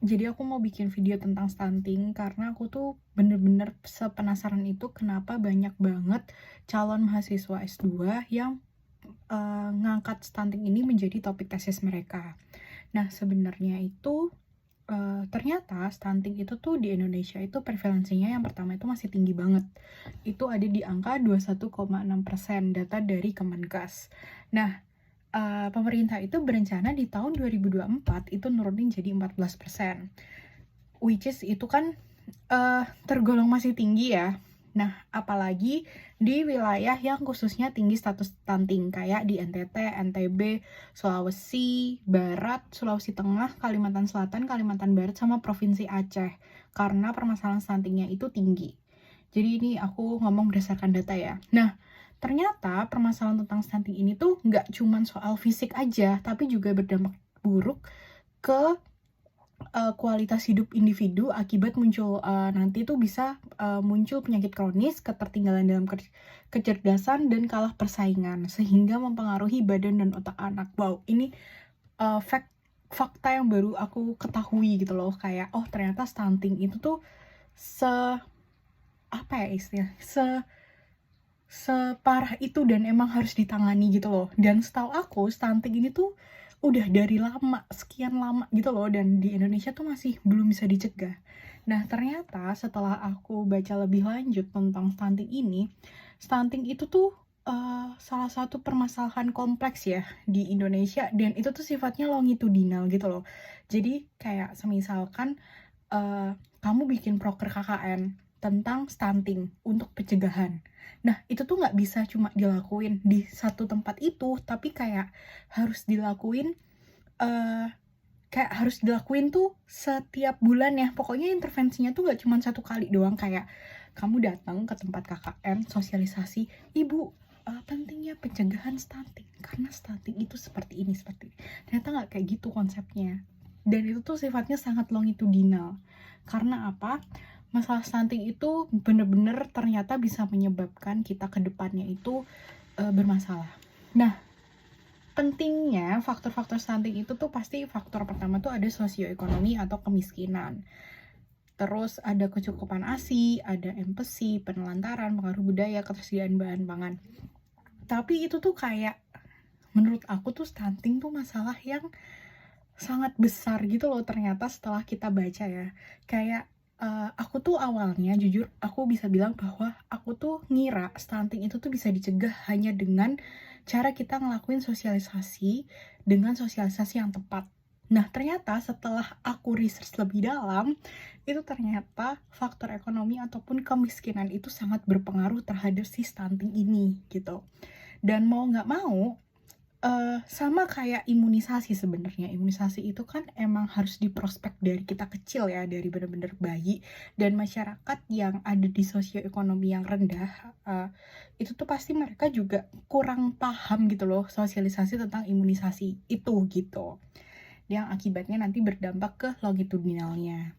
Jadi aku mau bikin video tentang stunting karena aku tuh bener-bener sepenasaran itu kenapa banyak banget calon mahasiswa S2 yang ngangkat stunting ini menjadi topik tesis mereka. Nah, sebenarnya itu ternyata stunting itu tuh di Indonesia itu prevalensinya yang pertama itu masih tinggi banget. Itu ada di angka 21,6% data dari Kemenkes. Nah, pemerintah itu berencana di tahun 2024 itu nurunin jadi 14%. Which is itu kan tergolong masih tinggi ya. Nah, apalagi di wilayah yang khususnya tinggi status stunting kayak di NTT, NTB, Sulawesi Barat, Sulawesi Tengah, Kalimantan Selatan, Kalimantan Barat, sama Provinsi Aceh. Karena permasalahan stuntingnya itu tinggi. Jadi ini aku ngomong berdasarkan data ya. Nah, ternyata permasalahan tentang stunting ini tuh nggak cuman soal fisik aja, tapi juga berdampak buruk ke kualitas hidup individu akibat muncul nanti tuh bisa muncul penyakit kronis, ketertinggalan dalam kecerdasan, dan kalah persaingan sehingga mempengaruhi badan dan otak anak. Wow, ini fakta yang baru aku ketahui gitu loh, kayak oh ternyata stunting itu tuh se apa ya istilah separah itu dan emang harus ditangani gitu loh. Dan setahu aku stunting ini tuh udah dari lama, sekian lama gitu loh, dan di Indonesia tuh masih belum bisa dicegah. Nah, ternyata setelah aku baca lebih lanjut tentang stunting itu tuh salah satu permasalahan kompleks ya di Indonesia, dan itu tuh sifatnya longitudinal gitu loh. Jadi kayak semisalkan kamu bikin proker KKN tentang stunting untuk pencegahan. Nah, itu tuh nggak bisa cuma dilakuin di satu tempat itu, tapi kayak harus dilakuin uh, tuh setiap bulan ya. Pokoknya intervensinya tuh nggak cuma satu kali doang, kayak kamu datang ke tempat KKN, sosialisasi, ibu, pentingnya pencegahan stunting karena stunting itu seperti ini, seperti ini. Ternyata nggak kayak gitu konsepnya, dan itu tuh sifatnya sangat longitudinal. Karena apa? Masalah stunting itu bener-bener ternyata bisa menyebabkan kita ke depannya itu bermasalah. Nah, pentingnya faktor-faktor stunting itu tuh pasti faktor pertama tuh ada sosioekonomi atau kemiskinan. Terus ada kecukupan ASI, ada empati, penelantaran, pengaruh budaya, ketersediaan bahan pangan. Tapi itu tuh kayak menurut aku tuh stunting tuh masalah yang sangat besar gitu loh ternyata setelah kita baca ya. Kayak aku tuh awalnya jujur aku bisa bilang bahwa aku tuh ngira stunting itu tuh bisa dicegah hanya dengan cara kita ngelakuin sosialisasi dengan sosialisasi yang tepat. Nah, ternyata setelah aku research lebih dalam, itu ternyata faktor ekonomi ataupun kemiskinan itu sangat berpengaruh terhadap si stunting ini gitu. Dan mau nggak mau, sama kayak imunisasi sebenarnya. Imunisasi itu kan emang harus diprospek dari kita kecil ya, dari bener-bener bayi. Dan masyarakat yang ada di sosioekonomi yang rendah, itu tuh pasti mereka juga kurang paham gitu loh sosialisasi tentang imunisasi itu gitu. Yang akibatnya nanti berdampak ke longitudinalnya.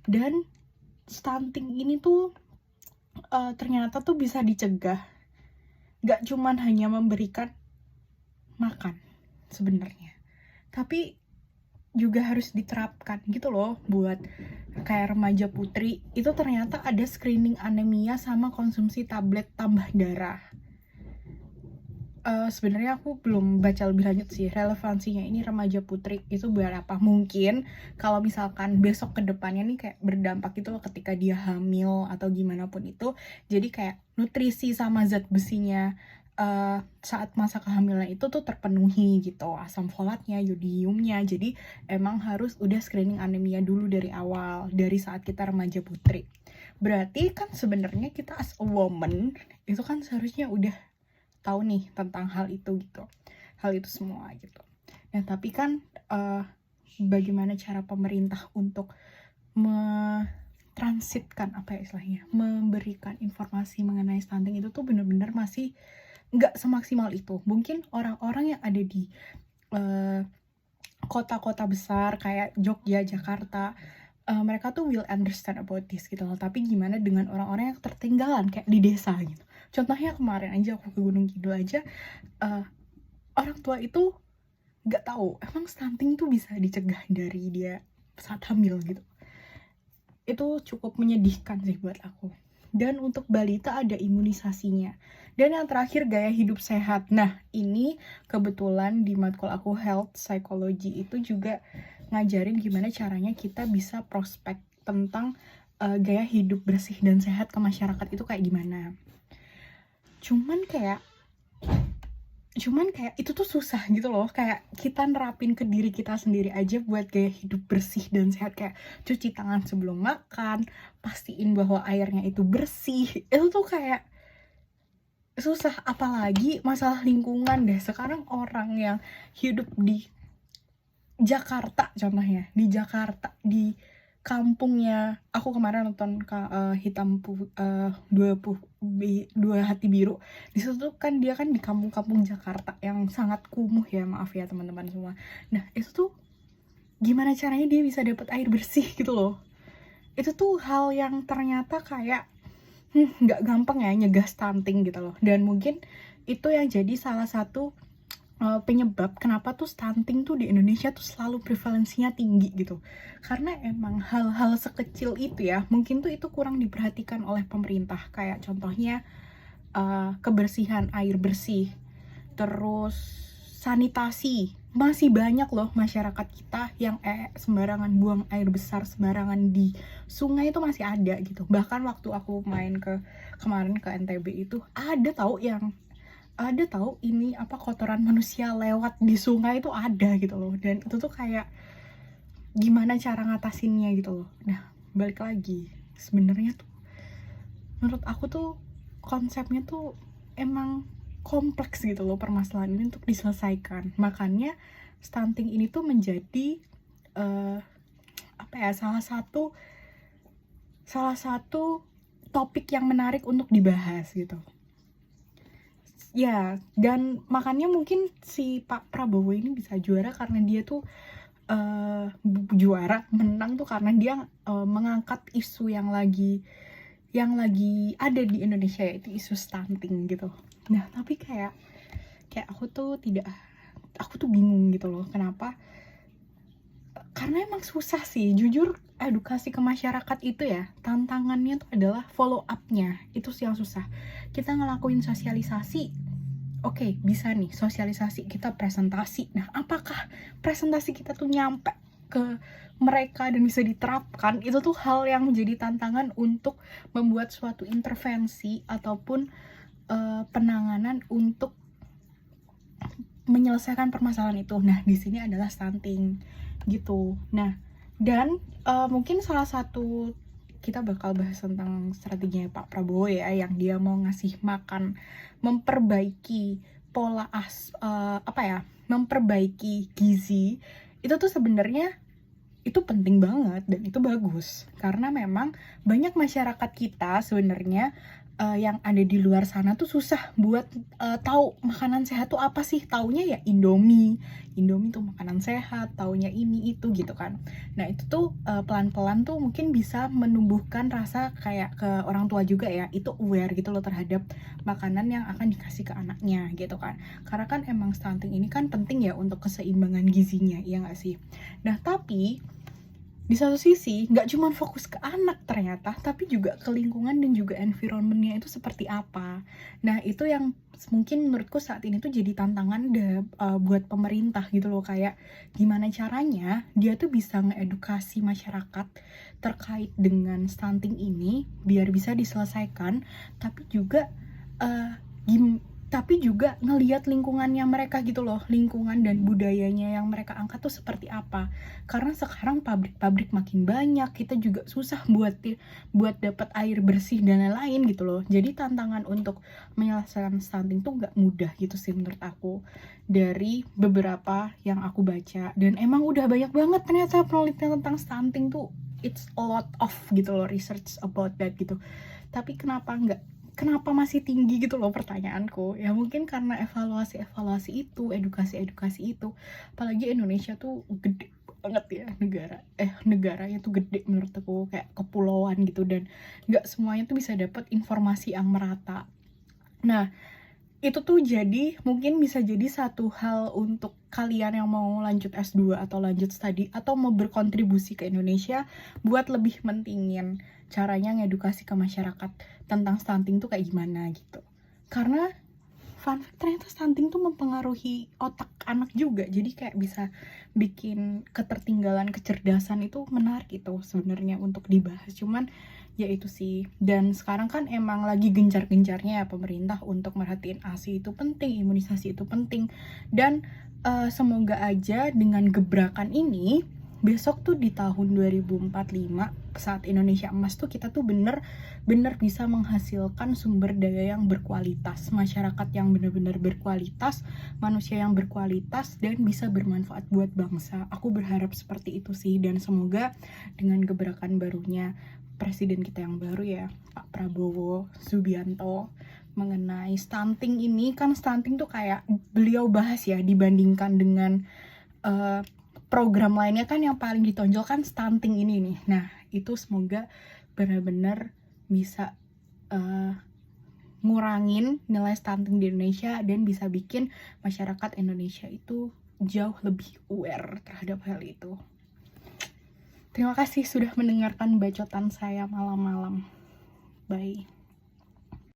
Dan stunting ini tuh ternyata tuh bisa dicegah. Gak cuman hanya memberikan makan sebenarnya, tapi juga harus diterapkan gitu loh buat kayak remaja putri. Itu ternyata ada screening anemia sama konsumsi tablet tambah darah. Sebenarnya aku belum baca lebih lanjut sih relevansinya ini remaja putri itu berapa. Mungkin kalau misalkan besok ke depannya nih kayak berdampak gitu loh ketika dia hamil atau gimana pun itu, jadi kayak nutrisi sama zat besinya saat masa kehamilan itu tuh terpenuhi gitu, asam folatnya, yodiumnya. Jadi emang harus udah screening anemia dulu dari awal, dari saat kita remaja putri. Berarti kan sebenarnya kita as a woman itu kan seharusnya udah tahu nih tentang hal itu gitu, hal itu semua gitu. Nah, tapi kan bagaimana cara pemerintah untuk transitkan apa ya istilahnya, memberikan informasi mengenai stunting itu tuh bener-bener masih nggak semaksimal itu. Mungkin orang-orang yang ada di kota-kota besar kayak Jogja, Jakarta, mereka tuh will understand about this gitu loh. Tapi gimana dengan orang-orang yang tertinggalan kayak di desa gitu. Contohnya kemarin aja aku ke Gunung Kidul aja, orang tua itu nggak tahu emang stunting tuh bisa dicegah dari dia saat hamil gitu. Itu cukup menyedihkan sih buat aku. Dan untuk balita ada imunisasinya. Dan yang terakhir gaya hidup sehat. Nah, ini kebetulan di matkul aku health psychology itu juga ngajarin gimana caranya kita bisa prospek tentang gaya hidup bersih dan sehat ke masyarakat itu kayak gimana. Cuman kayak itu tuh susah gitu loh, kayak kita nerapin ke diri kita sendiri aja buat gaya hidup bersih dan sehat, kayak cuci tangan sebelum makan, pastiin bahwa airnya itu bersih, itu tuh kayak susah. Apalagi masalah lingkungan deh, sekarang orang yang hidup di Jakarta contohnya, di kampungnya aku kemarin nonton dua hati biru. Di situ tuh kan dia kan di kampung-kampung Jakarta yang sangat kumuh ya, maaf ya teman-teman semua. Nah itu tuh gimana caranya dia bisa dapat air bersih gitu loh. Itu tuh hal yang ternyata kayak nggak gampang ya nyegah stunting gitu loh. Dan mungkin itu yang jadi salah satu penyebab kenapa tuh stunting tuh di Indonesia tuh selalu prevalensinya tinggi gitu. Karena emang hal-hal sekecil itu ya, mungkin tuh itu kurang diperhatikan oleh pemerintah. Kayak contohnya kebersihan air bersih, terus sanitasi. Masih banyak loh masyarakat kita yang sembarangan buang air besar sembarangan di sungai, itu masih ada gitu. Bahkan waktu aku main kemarin ke NTB itu ada tahu ini kotoran manusia lewat di sungai, itu ada gitu loh. Dan itu tuh kayak gimana cara ngatasinnya gitu loh. Nah balik lagi, sebenarnya tuh menurut aku tuh konsepnya tuh emang kompleks gitu loh permasalahan ini untuk diselesaikan. Makanya stunting ini tuh menjadi salah satu topik yang menarik untuk dibahas gitu. Ya, dan makanya mungkin si Pak Prabowo ini bisa juara karena dia tuh menang tuh karena dia mengangkat isu yang lagi ada di Indonesia, yaitu isu stunting gitu. Nah, tapi kayak aku tuh bingung gitu loh, kenapa? Karena emang susah sih, jujur edukasi ke masyarakat itu ya, tantangannya tuh adalah follow up-nya, itu sih yang susah. Kita ngelakuin sosialisasi, oke, bisa nih sosialisasi, kita presentasi. Nah, apakah presentasi kita tuh nyampe ke mereka dan bisa diterapkan? Itu tuh hal yang menjadi tantangan untuk membuat suatu intervensi ataupun penanganan untuk menyelesaikan permasalahan itu. Nah, di sini adalah stunting gitu. Nah, dan mungkin salah satu kita bakal bahas tentang strateginya Pak Prabowo ya, yang dia mau ngasih makan, memperbaiki memperbaiki gizi. Itu tuh sebenarnya itu penting banget dan itu bagus, karena memang banyak masyarakat kita sebenarnya yang ada di luar sana tuh susah buat tahu makanan sehat tuh apa sih. Taunya ya Indomie tuh makanan sehat, taunya ini itu gitu kan. Nah itu tuh pelan-pelan tuh mungkin bisa menumbuhkan rasa kayak ke orang tua juga ya, itu aware gitu loh terhadap makanan yang akan dikasih ke anaknya gitu kan. Karena kan emang stunting ini kan penting ya untuk keseimbangan gizinya, ya nggak sih? Nah tapi di satu sisi nggak cuma fokus ke anak ternyata, tapi juga ke lingkungan dan juga environmentnya itu seperti apa. Nah itu yang mungkin menurutku saat ini tuh jadi tantangan buat pemerintah gitu loh, kayak gimana caranya dia tuh bisa ngeedukasi masyarakat terkait dengan stunting ini biar bisa diselesaikan, tapi juga ngelihat lingkungannya mereka gitu loh, lingkungan dan budayanya yang mereka angkat tuh seperti apa. Karena sekarang pabrik-pabrik makin banyak, kita juga susah buat dapat air bersih dan lain-lain gitu loh. Jadi tantangan untuk menyelesaikan stunting tuh nggak mudah gitu sih menurut aku, dari beberapa yang aku baca. Dan emang udah banyak banget ternyata penelitian tentang stunting tuh, it's a lot of gitu loh research about that gitu. Tapi kenapa masih tinggi gitu loh pertanyaanku. Ya mungkin karena evaluasi itu, edukasi itu. Apalagi Indonesia tuh gede banget ya negaranya tuh gede menurut aku, kayak kepulauan gitu, dan nggak semuanya tuh bisa dapat informasi yang merata. Nah itu tuh jadi mungkin bisa jadi satu hal untuk kalian yang mau lanjut S2 atau lanjut studi atau mau berkontribusi ke Indonesia buat lebih mentingin caranya ngedukasi ke masyarakat tentang stunting tuh kayak gimana gitu. Karena fun fact, ternyata stunting tuh mempengaruhi otak anak juga, jadi kayak bisa bikin ketertinggalan kecerdasan. Itu menarik itu sebenarnya untuk dibahas, cuman ya itu sih. Dan sekarang kan emang lagi gencar-gencarnya ya pemerintah untuk merhatiin ASI itu penting, imunisasi itu penting. Dan semoga aja dengan gebrakan ini besok tuh di tahun 2045 saat Indonesia emas tuh kita tuh bener-bener bisa menghasilkan sumber daya yang berkualitas, masyarakat yang bener-bener berkualitas, manusia yang berkualitas, dan bisa bermanfaat buat bangsa. Aku berharap seperti itu sih, dan semoga dengan gebrakan barunya presiden kita yang baru ya, Pak Prabowo Subianto, mengenai stunting ini. Kan stunting tuh kayak beliau bahas ya, dibandingkan dengan program lainnya kan yang paling ditonjol kan stunting ini nih. Nah, itu semoga benar-benar bisa ngurangin nilai stunting di Indonesia dan bisa bikin masyarakat Indonesia itu jauh lebih aware terhadap hal itu. Terima kasih sudah mendengarkan bacotan saya malam-malam. Bye.